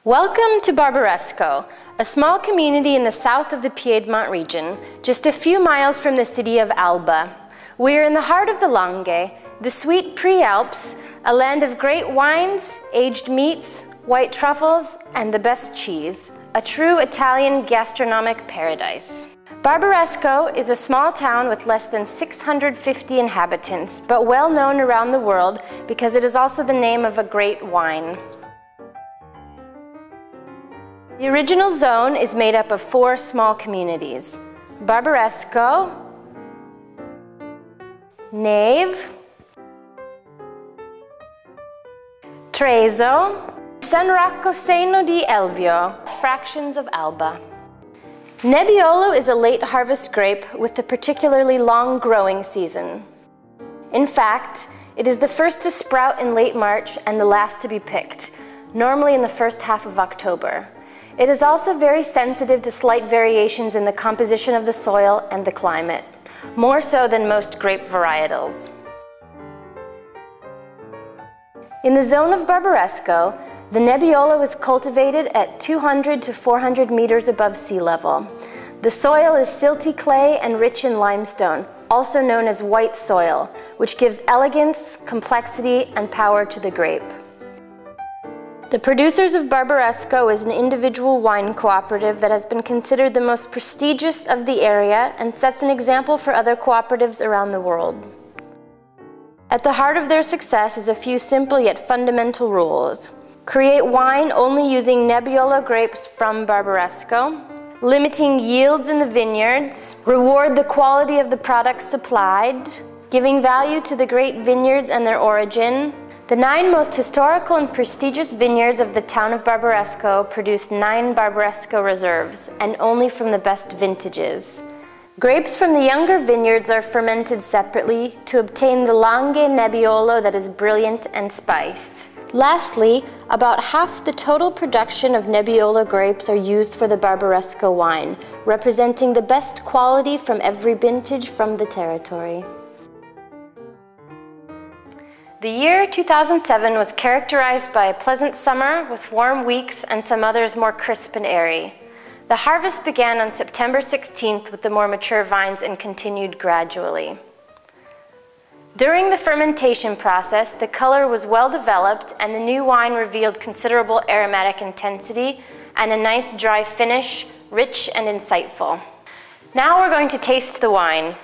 Welcome to Barbaresco, a small community in the south of the Piedmont region, just a few miles from the city of Alba. We are in the heart of the Langhe, the sweet pre-Alps, a land of great wines, aged meats, white truffles, and the best cheese, a true Italian gastronomic paradise. Barbaresco is a small town with less than 650 inhabitants, but well known around the world because it is also the name of a great wine. The original zone is made up of 4 small communities: Barbaresco, Nave, Trezo, en004 di Elvio, fractions of Alba. Nebbiolo is a late harvest grape with a particularly long growing season. In fact, it is the first to sprout in late March and the last to be picked, normally in the first half of October. It is also very sensitive to slight variations in the composition of the soil and the climate, more so than most grape varietals. In the zone of Barbaresco, the Nebbiolo is cultivated at 200 to 400 meters above sea level. The soil is silty clay and rich in limestone, also known as white soil, which gives elegance, complexity, and power to the grape. The Producers of Barbaresco is an individual wine cooperative that has been considered the most prestigious of the area and sets an example for other cooperatives around the world. At the heart of their success is a few simple yet fundamental rules. Create wine only using Nebbiolo grapes from Barbaresco, limiting yields in the vineyards, reward the quality of the products supplied, giving value to the great vineyards and their origin. The 9 most historical and prestigious vineyards of the town of Barbaresco produce 9 Barbaresco reserves, and only from the best vintages. Grapes from the younger vineyards are fermented separately to obtain the Langhe Nebbiolo that is brilliant and spiced. Lastly, about half the total production of Nebbiolo grapes are used for the Barbaresco wine, representing the best quality from every vintage from the territory. The year 2007 was characterized by a pleasant summer with warm weeks and some others more crisp and airy. The harvest began on September 16th with the more mature vines and continued gradually. During the fermentation process, the color was well developed and the new wine revealed considerable aromatic intensity and a nice dry finish, rich and insightful. Now we're going to taste the wine.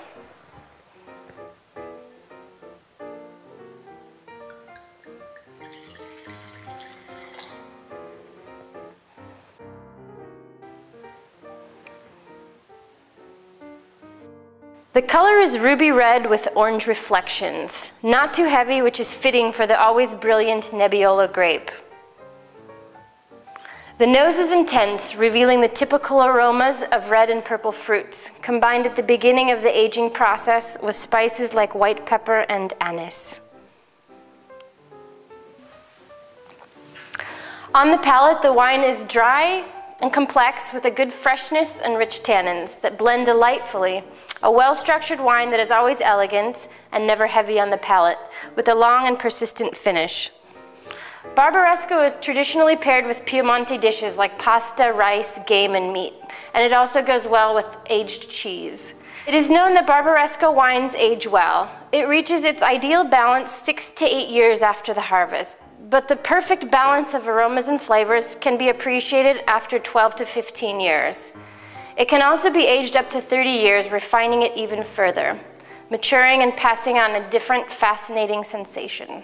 The color is ruby red with orange reflections, not too heavy, which is fitting for the always brilliant Nebbiolo grape. The nose is intense, revealing the typical aromas of red and purple fruits, combined at the beginning of the aging process with spices like white pepper and anise. On the palate, the wine is dry and complex with a good freshness and rich tannins that blend delightfully. A well-structured wine that is always elegant and never heavy on the palate, with a long and persistent finish. Barbaresco is traditionally paired with Piemonte dishes like pasta, rice, game, and meat, and it also goes well with aged cheese. It is known that Barbaresco wines age well. It reaches its ideal balance 6 to 8 years after the harvest. But the perfect balance of aromas and flavors can be appreciated after 12 to 15 years. It can also be aged up to 30 years, refining it even further, maturing and passing on a different, fascinating sensation.